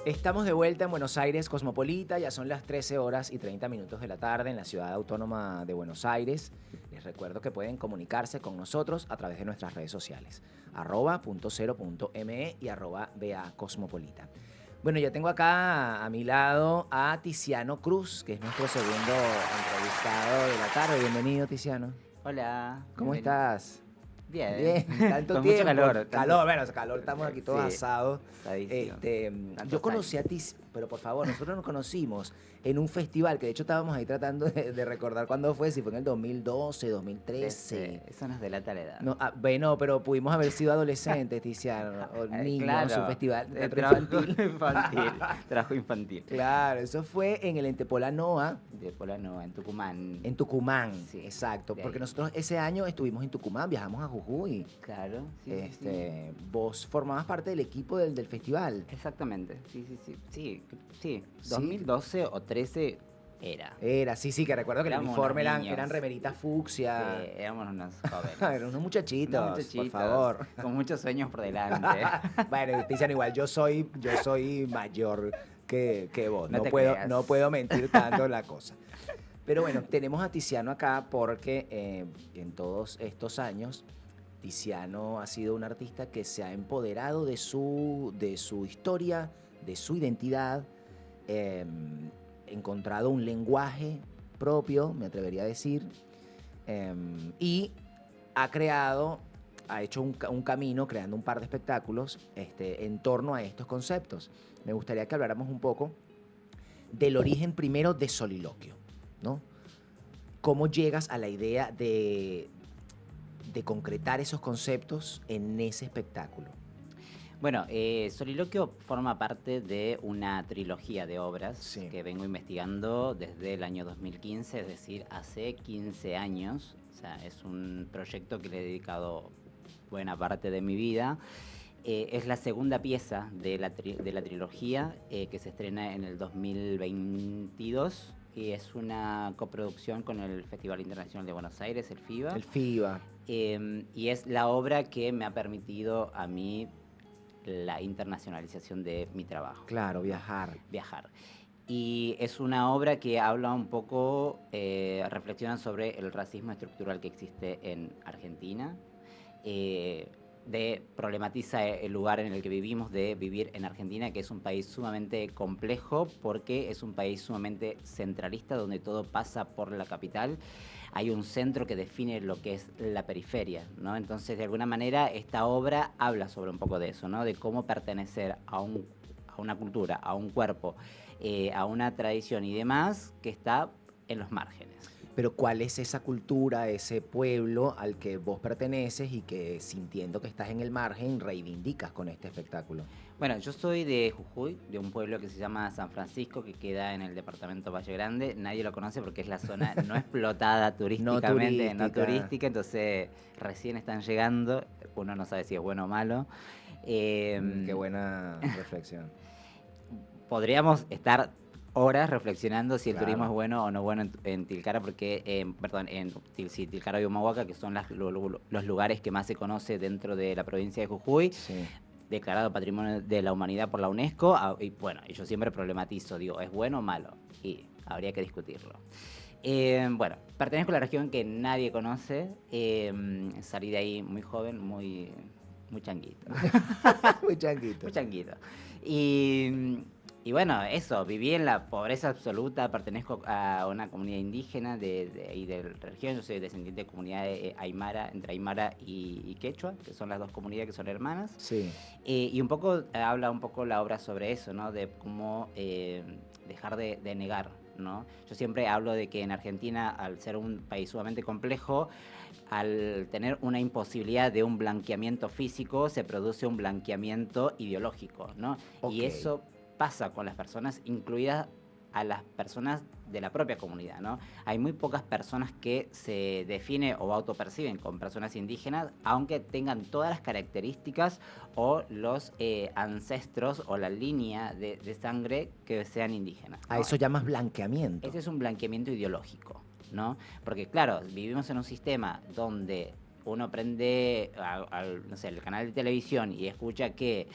Estamos de vuelta en Buenos Aires Cosmopolita, ya son las 13 horas y 30 minutos de la tarde en la ciudad autónoma de Buenos Aires. Les recuerdo que pueden comunicarse con nosotros a través de nuestras redes sociales, @.0.me y @BACosmopolita. Bueno, yo tengo acá a mi lado a Tiziano Cruz, que es nuestro segundo entrevistado de la tarde. Bienvenido, Tiziano. Hola, ¿Cómo bienvenido. estás? Bien, Bien, tanto con tiempo. mucho calor. Calor, bueno, calor, estamos aquí todos Sí, asados. asadísimo. Yo Tantos conocí a años. ti, pero por favor, nosotros nos conocimos en un festival que de hecho estábamos ahí tratando de recordar cuándo fue, si fue en el 2012, 2013. Eso nos delata la edad. No, bueno, pero pudimos haber sido adolescentes, Tiziano, o niños, un Claro, festival de teatro trabajo infantil. infantil. Trabajo infantil. Claro, eso fue en el Entepola Noa, De Polano, en Tucumán. en Tucumán, Sí, exacto, de porque ahí. nosotros ese año estuvimos en Tucumán, viajamos a Jujuy. Claro, sí. Vos formabas parte del equipo del festival. Exactamente, sí. Sí, 2012 o 13 era. sí, que recuerdo que el Éramos uniforme unos eran, niños. eran remeritas Sí, fucsia. éramos unos Eran jóvenes. unos Unos muchachitos, por muchachitos favor. con muchos sueños por delante. Bueno, te dicen igual, yo soy mayor que vos. No No te puedo, creas. no puedo mentir tanto la cosa. Pero bueno, tenemos a Tiziano acá porque en todos estos años Tiziano ha sido un artista que se ha empoderado de su historia, de su identidad, eh, encontrado un lenguaje propio, me atrevería a decir, y ha hecho un camino creando un par de espectáculos en torno a estos conceptos. Me gustaría que habláramos un poco del origen primero de Soliloquio, ¿no? ¿Cómo llegas a la idea de concretar esos conceptos en ese espectáculo? Bueno, Soliloquio forma parte de una trilogía de obras Sí. que vengo investigando desde el año 2015, es decir, hace 15 años. O sea, es un proyecto que le he dedicado buena parte de mi vida. Es la segunda pieza de la trilogía que se estrena en el 2022 y es una coproducción con el Festival Internacional de Buenos Aires, el FIBA. El FIBA. Y es la obra que me ha permitido a mí la internacionalización de mi trabajo. Claro, viajar. Viajar. Y es una obra que habla un poco, reflexiona sobre el racismo estructural que existe en Argentina, problematiza el lugar en el que vivimos, de vivir en Argentina, que es un país sumamente complejo porque es un país sumamente centralista donde todo pasa por la capital. Hay un centro que define lo que es la periferia, ¿no? Entonces, de alguna manera, esta obra habla sobre un poco de eso, ¿no? De cómo pertenecer a una cultura, a un cuerpo, a una tradición y demás que está en los márgenes. Pero ¿cuál es esa cultura, ese pueblo al que vos perteneces y que, sintiendo que estás en el margen, reivindicas con este espectáculo? Bueno, yo soy de Jujuy, de un pueblo que se llama San Francisco, que queda en el departamento Valle Grande. Nadie lo conoce porque es la zona no explotada turísticamente, no turística, entonces recién están llegando, uno no sabe si es bueno o malo. Qué buena reflexión. Podríamos estar horas reflexionando si el Claro. turismo es bueno o no bueno en Tilcara, porque, sí, Tilcara y Humahuaca, que son los lugares que más se conoce dentro de la provincia de Jujuy, Sí. declarado Patrimonio de la Humanidad por la UNESCO, y bueno, y yo siempre problematizo, digo, ¿es bueno o malo? Y habría que discutirlo. Bueno, pertenezco a la región que nadie conoce, salí de ahí muy joven, muy changuito. Muy changuito. Muy changuito. Y bueno, eso, viví en la pobreza absoluta, pertenezco a una comunidad indígena de ahí de la región, yo soy descendiente de comunidad aymara, entre aymara y quechua, que son las dos comunidades que son hermanas. Sí. Y un poco habla un poco la obra sobre eso, ¿no? De cómo dejar de negar, ¿no? Yo siempre hablo de que en Argentina, al ser un país sumamente complejo, al tener una imposibilidad de un blanqueamiento físico, se produce un blanqueamiento ideológico, ¿no? Ok. Y eso pasa con las personas, incluidas a las personas de la propia comunidad, ¿no? Hay muy pocas personas que se definen o autoperciben como personas indígenas, aunque tengan todas las características o los ancestros o la línea de sangre que sean indígenas, ¿no? A eso llamas blanqueamiento. Ese es un blanqueamiento ideológico, ¿no? Porque claro, vivimos en un sistema donde uno prende no sé, el canal de televisión y escucha que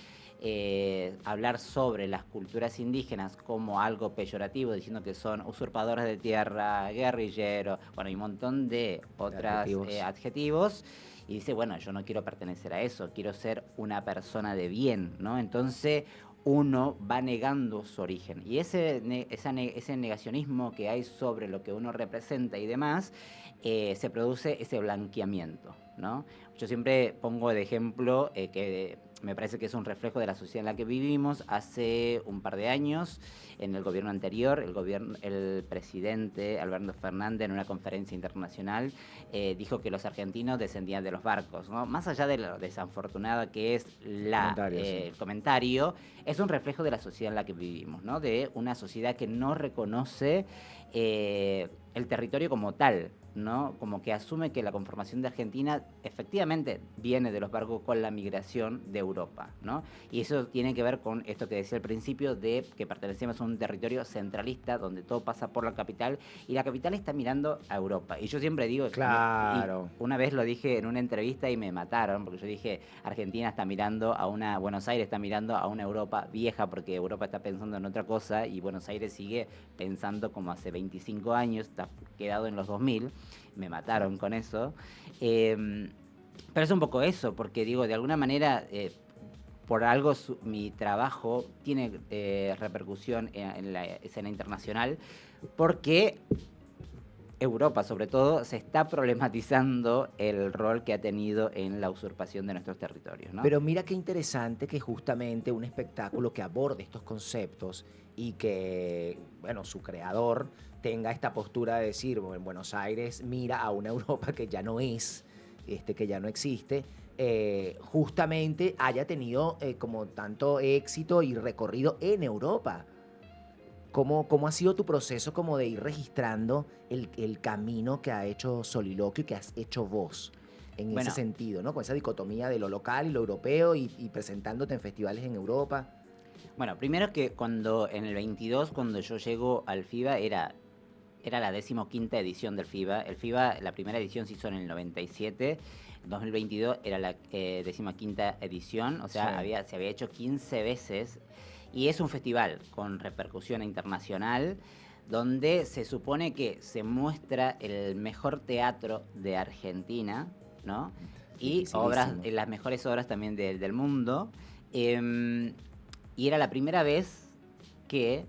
hablar sobre las culturas indígenas como algo peyorativo, diciendo que son usurpadores de tierra, guerrilleros, bueno, y un montón de otros adjetivos. adjetivos. Y dice, bueno, yo no quiero pertenecer a eso, quiero ser una persona de bien, ¿no? Entonces uno va negando su origen. Y ese negacionismo que hay sobre lo que uno representa y demás, se produce ese blanqueamiento, ¿no? Yo siempre pongo de ejemplo que me parece que es un reflejo de la sociedad en la que vivimos. Hace un par de años, en el gobierno anterior, el presidente Alberto Fernández, en una conferencia internacional, dijo que los argentinos descendían de los barcos, ¿no? Más allá de lo desafortunada que es Sí. el comentario, es un reflejo de la sociedad en la que vivimos, ¿no? De una sociedad que no reconoce el territorio como tal, ¿no? Como que asume que la conformación de Argentina efectivamente viene de los barcos con la migración de Europa, ¿no? Y eso tiene que ver con esto que decía al principio, de que pertenecemos a un territorio centralista donde todo pasa por la capital y la capital está mirando a Europa. Y yo siempre digo, y Claro. una vez lo dije en una entrevista y me mataron, porque yo dije, Argentina está mirando a una, Buenos Aires está mirando a una Europa vieja, porque Europa está pensando en otra cosa y Buenos Aires sigue pensando como hace 25 años, está quedado en los 2000, me mataron con eso. Pero es un poco eso, porque digo, de alguna manera, por algo mi trabajo tiene repercusión en la escena internacional, porque Europa, sobre todo, se está problematizando el rol que ha tenido en la usurpación de nuestros territorios, ¿no? Pero mira qué interesante que justamente un espectáculo que aborde estos conceptos y que, bueno, su creador tenga esta postura de decir, bueno, en Buenos Aires mira a una Europa que ya no es, que ya no existe, justamente haya tenido como tanto éxito y recorrido en Europa. ¿Cómo ha sido tu proceso como de ir registrando el camino que ha hecho Soliloquio y que has hecho vos en ese Bueno, sentido, ¿no? Con esa dicotomía de lo local y lo europeo y presentándote en festivales en Europa? bueno, primero que cuando en el 22, cuando yo llego al FIBA, era la 15ª edición del FIBA. El FIBA, la primera edición se hizo en el 97. En 2022 era la 15ª edición, o sea, Sí. se había hecho 15 veces. Y es un festival con repercusión internacional, donde se supone que se muestra el mejor teatro de Argentina, ¿no? Y Dificilísimo. las mejores obras también del mundo. Em, y era la primera vez que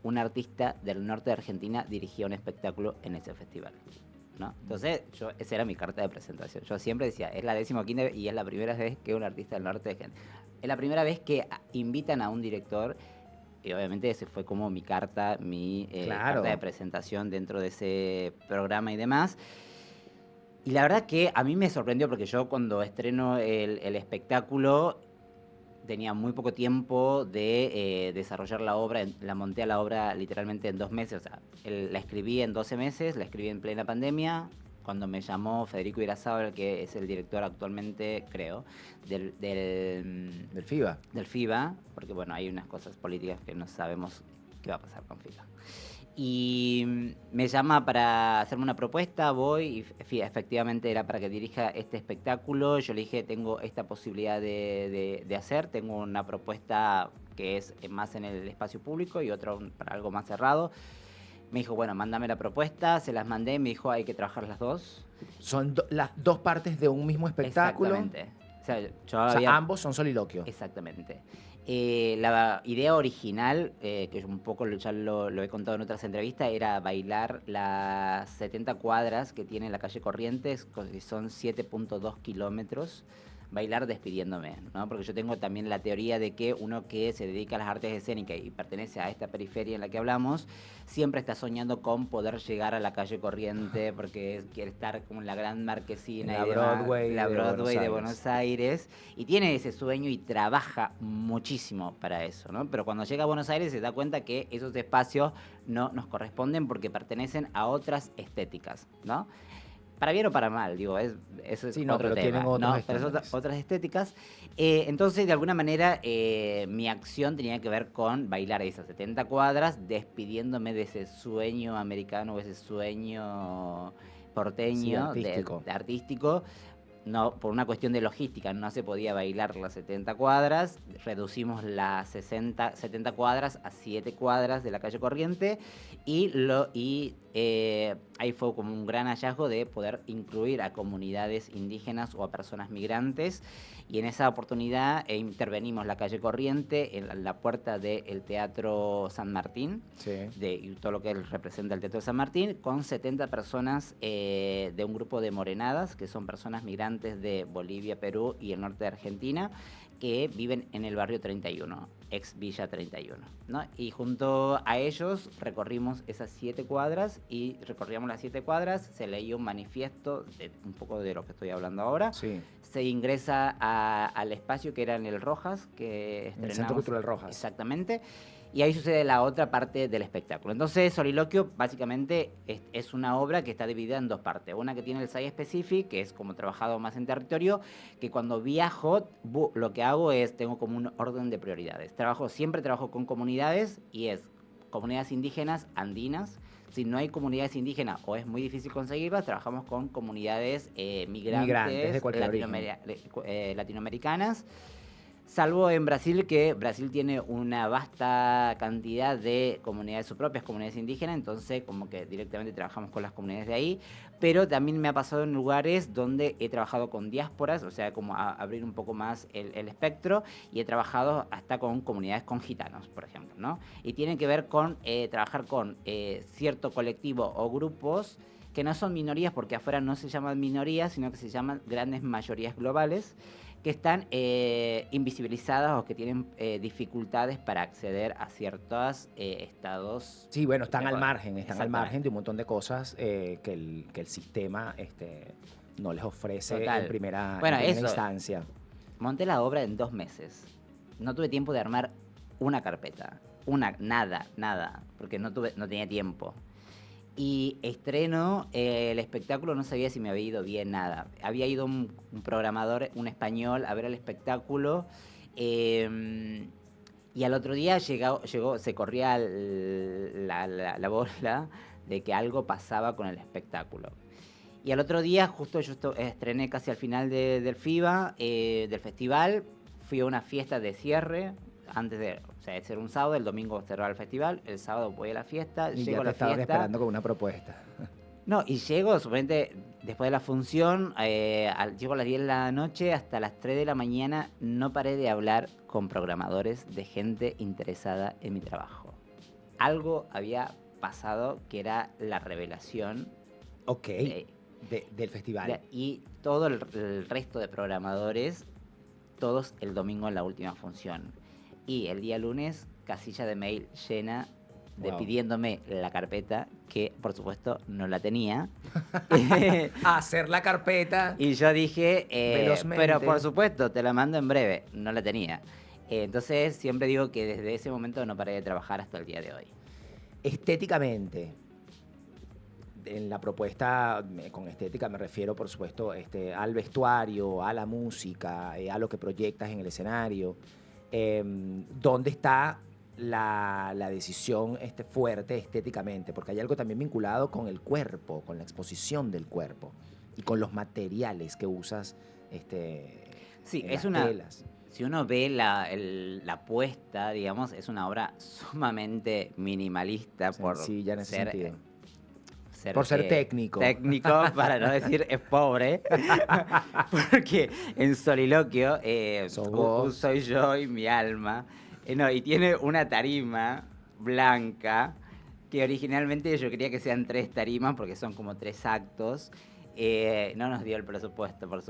un artista del norte de Argentina dirigía un espectáculo en ese festival, ¿no? Entonces, esa era mi carta de presentación. Yo siempre decía, es la 15ª y es la primera vez que un artista del norte de Argentina. Es la primera vez que invitan a un director, y obviamente ese fue como mi carta, carta de Claro. presentación dentro de ese programa y demás. Y la verdad que a mí me sorprendió porque yo cuando estreno el espectáculo tenía muy poco tiempo de desarrollar la obra, la monté a la obra literalmente en 2 meses, o sea, la escribí en 12 meses, la escribí en plena pandemia, cuando me llamó Federico Irazábal, que es el director actualmente, creo, Del FIBA. del FIBA, porque bueno, hay unas cosas políticas que no sabemos qué va a pasar con FIBA. Y me llama para hacerme una propuesta, voy y efectivamente era para que dirija este espectáculo. Yo le dije, tengo esta posibilidad de hacer, tengo una propuesta que es más en el espacio público y otra para algo más cerrado. Me dijo, bueno, mándame la propuesta, se las mandé, me dijo, hay que trabajar las dos. Son las dos partes de un mismo espectáculo. Exactamente. O sea, yo O sea, había... ambos son soliloquio. Exactamente. La idea original, que un poco ya lo he contado en otras entrevistas, era bailar las 70 cuadras que tiene la calle Corrientes, que son 7.2 kilómetros, bailar despidiéndome, ¿no? Porque yo tengo también la teoría de que uno que se dedica a las artes escénicas y pertenece a esta periferia en la que hablamos, siempre está soñando con poder llegar a la calle Corriente porque quiere estar como en la gran marquesina En y la demás, Broadway la de Buenos Broadway de Aires. Buenos Aires, y tiene ese sueño y trabaja muchísimo para eso, ¿no? Pero cuando llega a Buenos Aires se da cuenta que esos espacios no nos corresponden porque pertenecen a otras estéticas, ¿no? Para bien o para mal, digo, eso es Sí, no, otro pero tienen tema, otros ¿no? Pero es estándares. otras estéticas. Entonces, de alguna manera, mi acción tenía que ver con bailar esas 70 cuadras, despidiéndome de ese sueño americano o ese sueño Sí, porteño, artístico. de artístico, no, por una cuestión de logística no se podía bailar las 70 cuadras, reducimos las 70 cuadras a 7 cuadras de la calle Corriente ahí fue como un gran hallazgo de poder incluir a comunidades indígenas o a personas migrantes, y en esa oportunidad intervenimos la calle Corriente en la puerta del Teatro San Martín, Sí. y todo lo que representa el Teatro San Martín, con 70 personas de un grupo de morenadas, que son personas migrantes de Bolivia, Perú y el norte de Argentina, que viven en el barrio 31, ex Villa 31, ¿no? Y junto a ellos recorrimos esas 7 cuadras, y recorríamos las 7 cuadras, se leía un manifiesto, un poco de lo que estoy hablando ahora, Sí. se ingresa al espacio que era en el Rojas, que En el Centro Cultural Rojas. Exactamente. Y ahí sucede la otra parte del espectáculo. Entonces, Soliloquio básicamente es una obra que está dividida en dos partes. Una que tiene el site specific, que es como trabajado más en territorio, que cuando viajo, lo que hago es, tengo como un orden de prioridades. Siempre trabajo con comunidades, y es comunidades indígenas andinas. Si no hay comunidades indígenas o es muy difícil conseguirlas, trabajamos con comunidades migrantes de cualquier origen. latinoamericanas. Salvo en Brasil, que Brasil tiene una vasta cantidad de comunidades, sus propias comunidades indígenas, entonces como que directamente trabajamos con las comunidades de ahí, pero también me ha pasado en lugares donde he trabajado con diásporas, o sea, como abrir un poco más el espectro, y he trabajado hasta con comunidades con gitanos, por ejemplo, ¿no? Y tiene que ver con trabajar con cierto colectivo o grupos que no son minorías, porque afuera no se llaman minorías, sino que se llaman grandes mayorías globales, que están invisibilizadas o que tienen dificultades para acceder a ciertos estados. Sí, bueno, están al Exactamente. margen de un montón de cosas que el sistema no les ofrece Total. en primera Eso, instancia. Monté la obra en 2 meses. No tuve tiempo de armar una carpeta. Nada, porque no tenía tiempo. Y estreno el espectáculo, no sabía si me había ido bien, nada. Había ido un programador, un español, a ver el espectáculo, y al otro día llegó, se corría la bola de que algo pasaba con el espectáculo. Y al otro día, justo yo estrené casi al final del FIBA, del festival, fui a una fiesta de cierre, o sea, ser un sábado, el domingo cerraba el festival, el sábado voy a la fiesta, Y llego ya a te la estaban fiesta. esperando con una propuesta. No, y llego, suponete, después de la función, llego a las 10 de la noche, hasta las 3 de la mañana, no paré de hablar con programadores de gente interesada en mi trabajo. Algo había pasado que era la revelación. Ok, del festival. Y todo el resto de programadores, todos el domingo en la última función. Y el día lunes, casilla de mail llena de pidiéndome la carpeta, que por supuesto no la tenía. Hacer la carpeta. Y yo dije, velozmente. pero por supuesto, te la mando en breve. No la tenía. Entonces siempre digo que desde ese momento no paré de trabajar hasta el día de hoy. Estéticamente, en la propuesta, con estética me refiero, por supuesto, al vestuario, a la música, a lo que proyectas en el escenario. ¿Dónde está la decisión fuerte estéticamente? Porque hay algo también vinculado con el cuerpo, con la exposición del cuerpo y con los materiales que usas sí, en es las telas. Si uno ve la puesta, digamos, es una obra sumamente minimalista. Sencilla en ese sentido. Por ser técnico. Técnico, para no decir es pobre. Porque en Soliloquio soy yo y mi alma. Y tiene una tarima blanca que originalmente yo quería que sean 3 tarimas porque son como 3 actos. No nos dio el presupuesto, por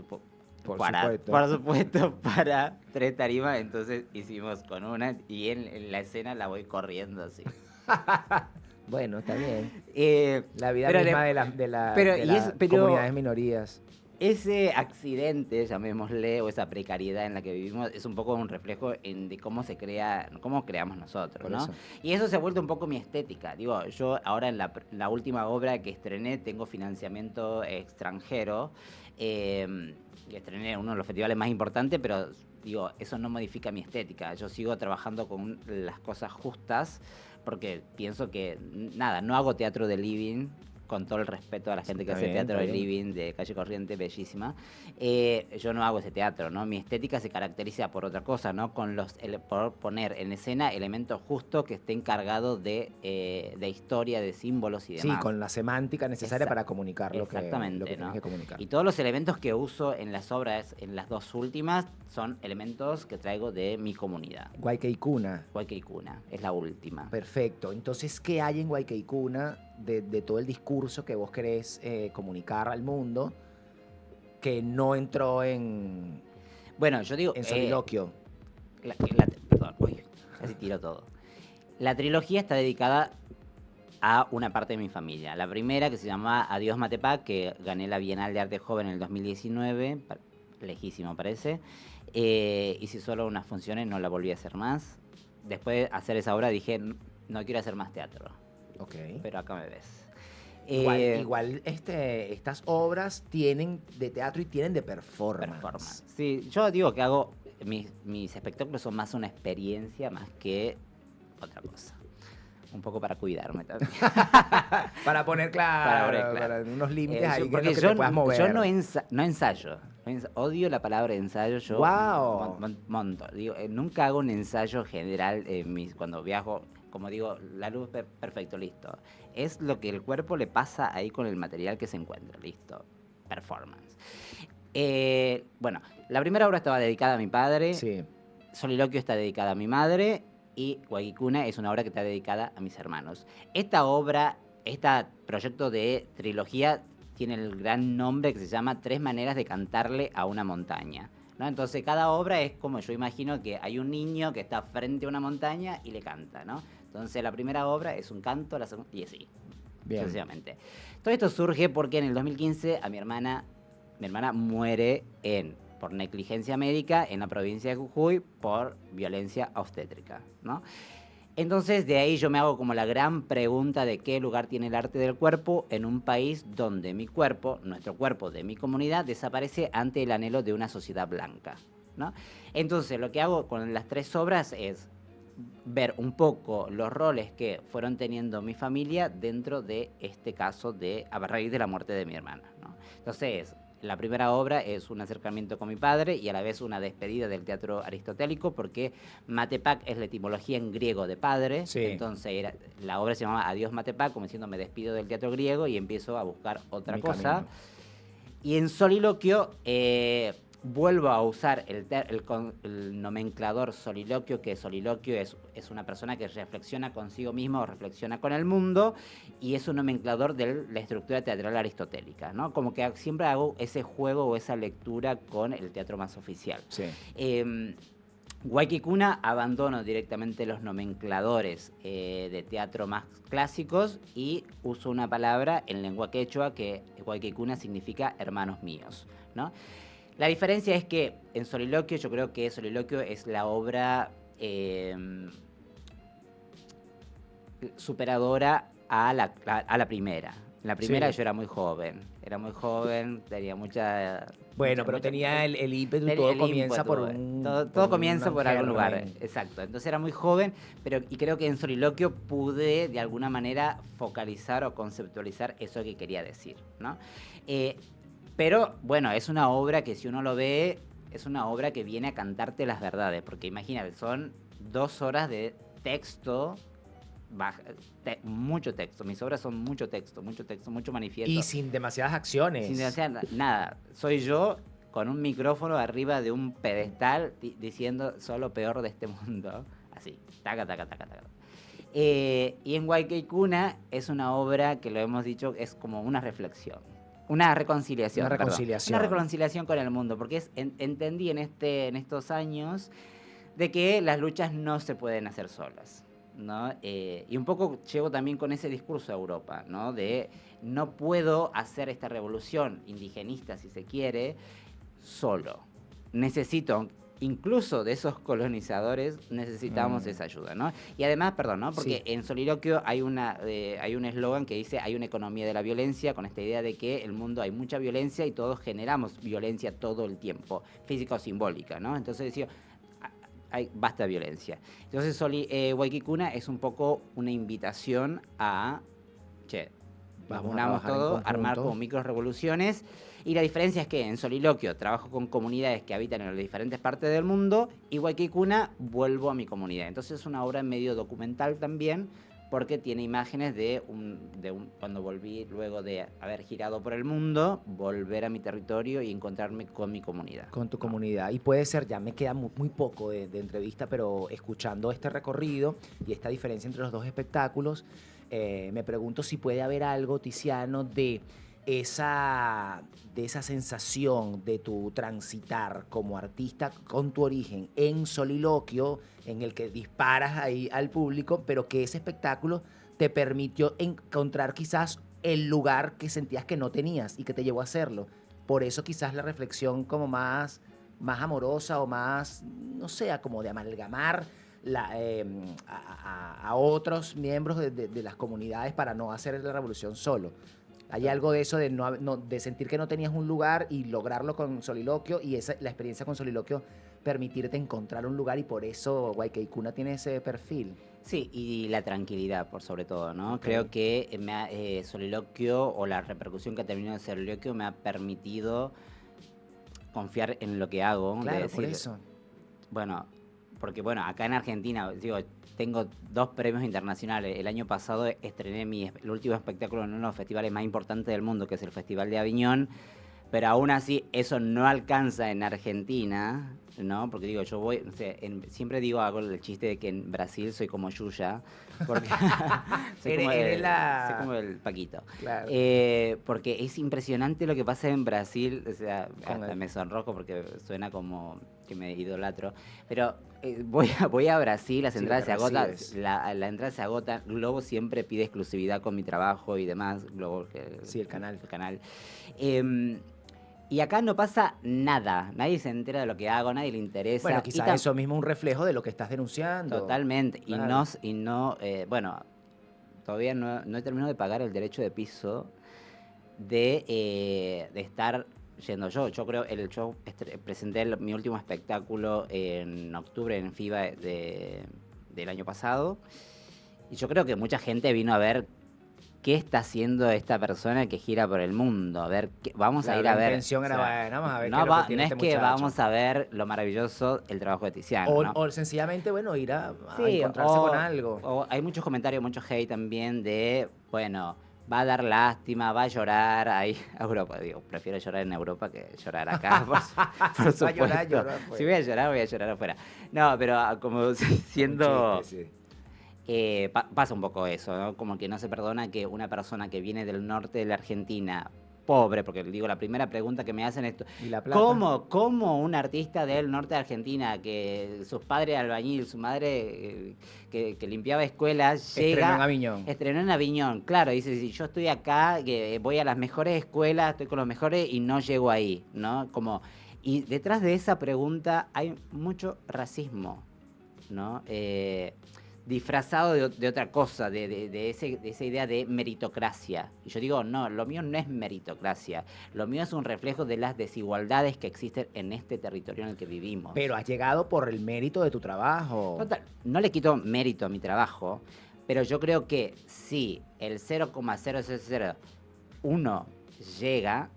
supuesto, para 3 tarimas. Entonces hicimos con una, y en la escena la voy corriendo así. Bueno, está bien. La vida misma de las comunidades minorías. Ese accidente, llamémosle, o esa precariedad en la que vivimos, es un poco un reflejo de cómo cómo creamos nosotros, ¿no? Y eso se ha vuelto un poco mi estética. Digo, yo ahora en la última obra que estrené tengo financiamiento extranjero, que estrené en uno de los festivales más importantes, pero digo, eso no modifica mi estética. Yo sigo trabajando con las cosas justas, porque pienso que, no hago teatro de living con todo el respeto a la gente que Está hace bien, teatro está de bien. living, de calle Corriente, bellísima. Yo no hago ese teatro, ¿no? Mi estética se caracteriza por otra cosa, ¿no? Por poner en escena elementos justos que estén cargados de historia, de símbolos y Sí, demás. con la semántica necesaria Esa- para comunicar lo que Exactamente, tienes ¿no? que comunicar. Y todos los elementos que uso en las obras, en las dos últimas, son elementos que traigo de mi comunidad. Guayqueicuna. Huaycaicuna es la última. Perfecto. Entonces, ¿qué hay en Guayqueicuna de todo el discurso que vos querés comunicar al mundo que no entró Bueno, yo digo, en soliloquio? perdón, uy, casi tiro todo. La trilogía está dedicada a una parte de mi familia. La primera, que se llama Adiós Matepá, que gané la Bienal de Arte Joven en el 2019, lejísimo parece. Hice solo unas funciones, no la volví a hacer más. Después de hacer esa obra dije, no quiero hacer más teatro, Ok. pero acá me ves. Igual estas obras tienen de teatro y tienen de Performance. Sí, yo digo que hago, mis espectáculos son más una experiencia más que otra cosa. Un poco para cuidarme también. Para poner Para poner claro. para unos límites ahí que, Porque no, que te puedas mover. yo no ensayo. Odio la palabra ensayo. Yo ¡Guau! monto. Digo, nunca hago un ensayo general cuando viajo. Como digo, la luz, perfecto, listo. Es lo que el cuerpo le pasa ahí con el material que se encuentra, listo. Performance. Bueno, la primera obra estaba dedicada a mi padre. Sí. Soliloquio está dedicada a mi madre. Y Guayquicuna es una obra que está dedicada a mis hermanos. Esta obra, este proyecto de trilogía, tiene el gran nombre que se llama Tres maneras de cantarle a una montaña, ¿no? Entonces cada obra es como yo imagino que hay un niño que está frente a una montaña y le canta, ¿no? Entonces la primera obra es un canto, la segunda, y así, sucesivamente. Todo esto surge porque en el 2015 a mi hermana muere por negligencia médica en la provincia de Jujuy por violencia obstétrica, ¿no? Entonces de ahí yo me hago como la gran pregunta de qué lugar tiene el arte del cuerpo en un país donde mi cuerpo, nuestro cuerpo de mi comunidad, desaparece ante el anhelo de una sociedad blanca, ¿no? Entonces lo que hago con las tres obras es ver un poco los roles que fueron teniendo mi familia dentro de este caso a raíz de la muerte de mi hermana, ¿no? Entonces, la primera obra es un acercamiento con mi padre y a la vez una despedida del teatro aristotélico porque Matepac es la etimología en griego de padre. Sí. Entonces la obra se llamaba Adiós Matepac, como diciendo me despido del teatro griego y empiezo a buscar otra cosa. Camino. Y en soliloquio vuelvo a usar el nomenclador soliloquio, que soliloquio es una persona que reflexiona consigo mismo o reflexiona con el mundo, y es un nomenclador de la estructura teatral aristotélica, ¿no? Como que siempre hago ese juego o esa lectura con el teatro más oficial. Sí. Guayquicuna abandono directamente los nomencladores de teatro más clásicos y uso una palabra en lengua quechua que Guayquicuna significa hermanos míos, ¿no? La diferencia es que en Soliloquio, yo creo que Soliloquio es la obra superadora a la primera. La primera Sí. yo era muy joven, tenía mucha... Bueno, pero tenía el ímpetu, tenía todo el comienza ímpetu, por un... todo comienza por algún lugar, germen. exacto. Entonces era muy joven, y creo que en Soliloquio pude de alguna manera focalizar o conceptualizar eso que quería decir, ¿no? Pero bueno, es una obra que si uno lo ve, es una obra que viene a cantarte las verdades, porque imagínate, son 2 horas de texto, mucho texto, mis obras son mucho texto, mucho manifiesto. Y sin demasiadas acciones. Sin demasiadas, nada, soy yo con un micrófono arriba de un pedestal diciendo solo lo peor de este mundo, así, taca, taca, taca, taca. Y en Guayqueicuna es una obra que lo hemos dicho, es como una reflexión. Una reconciliación. Una reconciliación. Una reconciliación con el mundo, porque entendí en estos años de que las luchas no se pueden hacer solas, ¿no? Y un poco llego también con ese discurso a Europa, ¿no? De no puedo hacer esta revolución indigenista, si se quiere, solo. Necesito, incluso de esos colonizadores, necesitamos esa ayuda, ¿no? Y además, perdón, ¿no? Porque en Soliloquio hay un eslogan que dice hay una economía de la violencia, con esta idea de que el mundo hay mucha violencia y todos generamos violencia todo el tiempo, física o simbólica, ¿no? Entonces decía, basta violencia. Entonces Guayquicuna es un poco una invitación a, Vamos a unamos trabajar en todo, armar conjunto. como micro revoluciones. Y la diferencia es que en Soliloquio trabajo con comunidades que habitan en las diferentes partes del mundo, igual que Icuna, vuelvo a mi comunidad. Entonces es una obra medio documental también, porque tiene imágenes de cuando volví luego de haber girado por el mundo, volver a mi territorio y encontrarme con mi comunidad. Con tu ¿no? comunidad. Y puede ser, ya me queda muy poco de entrevista, pero escuchando este recorrido y esta diferencia entre los dos espectáculos, me pregunto si puede haber algo, Tiziano, de esa sensación de tu transitar como artista con tu origen en Soliloquio, en el que disparas ahí al público, pero que ese espectáculo te permitió encontrar quizás el lugar que sentías que no tenías y que te llevó a hacerlo. Por eso quizás la reflexión como más amorosa o más, no sé, como de amalgamar a otros miembros de las comunidades para no hacer la revolución solo. Hay algo de eso de sentir que no tenías un lugar y lograrlo con Soliloquio, y la experiencia con Soliloquio permitirte encontrar un lugar, y por eso Guayqueicuna tiene ese perfil. Sí, y la tranquilidad, por sobre todo, ¿no? Ok. Creo que Soliloquio, o la repercusión que ha tenido en Soliloquio, me ha permitido confiar en lo que hago. Claro, de por decir, eso. bueno, porque bueno, acá en Argentina, digo, tengo 2 premios internacionales. El año pasado estrené el último espectáculo en uno de los festivales más importantes del mundo, que es el Festival de Aviñón. Pero aún así, eso no alcanza en Argentina, ¿no? Porque digo, yo voy, o sea, siempre hago el chiste de que en Brasil soy como Yuya, porque soy como el Paquito. Claro. Porque es impresionante lo que pasa en Brasil, o sea, Con hasta el- me sonrojo porque suena como que me idolatro, pero voy a Brasil, las Sí, entradas te se agotan, recibes. la entrada se agota, Globo siempre pide exclusividad con mi trabajo y demás, Globo, Sí, el canal. el canal. Y acá no pasa nada, nadie se entera de lo que hago, nadie le interesa. Bueno, Y quizás eso mismo es un reflejo de lo que estás denunciando. totalmente. Claro. Bueno, todavía no he terminado de pagar el derecho de piso de estar yendo yo. Yo creo, yo presenté mi último espectáculo en octubre en FIBA del año pasado. Y yo creo que mucha gente vino a ver qué está haciendo esta persona que gira por el mundo. A ver, vamos Claro, a ir la a ver. intención era, bueno, vamos a ver qué No, es lo que tiene no este es que muchacho. vamos a ver lo maravilloso el trabajo de Tiziano, ¿no? O sencillamente, bueno, ir a Sí, encontrarse con algo. o hay muchos comentarios, mucho hate también de, bueno, va a dar lástima, va a llorar ahí a Europa. Digo, prefiero llorar en Europa que llorar acá, por Si va a llorar, supuesto. llora afuera. Si voy a llorar afuera. No, pero como Un siendo... chiste, sí. Pasa un poco eso, ¿no? Como que no se perdona que una persona que viene del norte de la Argentina, pobre, porque digo, la primera pregunta que me hacen es, ¿Y la plata? ¿cómo un artista del norte de Argentina, que sus padres albañil, su madre que limpiaba escuelas, Estrenó en Aviñón. estrenó en Aviñón? Claro, dice, si yo estoy acá, que voy a las mejores escuelas, estoy con los mejores y no llego ahí, ¿no? Y detrás de esa pregunta hay mucho racismo, ¿no? Disfrazado de otra cosa, de esa idea de meritocracia. Y yo digo, no, lo mío no es meritocracia, lo mío es un reflejo de las desigualdades que existen en este territorio en el que vivimos. Pero has llegado por el mérito de tu trabajo. Total, no le quito mérito a mi trabajo, pero yo creo que si el 0,0001 llega,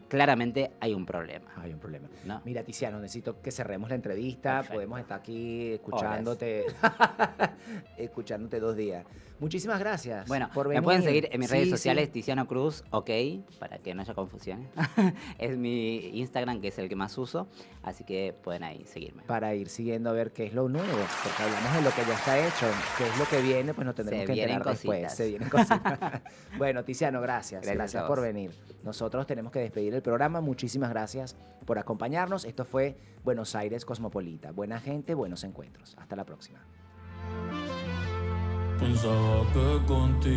claramente hay un problema. Hay un problema. ¿No? Mira, Tiziano, necesito que cerremos la entrevista. Perfecto. Podemos estar aquí escuchándote, escuchándote 2 días. Muchísimas gracias Bueno, por me venir. pueden seguir en mis redes Sí, sociales, sí. Tiziano Cruz, ok, para que no haya confusiones. Es mi Instagram, que es el que más uso, así que pueden ahí seguirme. Para ir siguiendo a ver qué es lo nuevo, porque hablamos de lo que ya está hecho, qué es lo que viene, pues nos tendremos Se que vienen enterar después. cositas. Se vienen cositas. Bueno, Tiziano, gracias. Gracias Gracias a por vos. venir. Nosotros tenemos que despedir el programa. Muchísimas gracias por acompañarnos. Esto fue Buenos Aires Cosmopolita. Buena gente, buenos encuentros. Hasta la próxima. Pensaba que contigo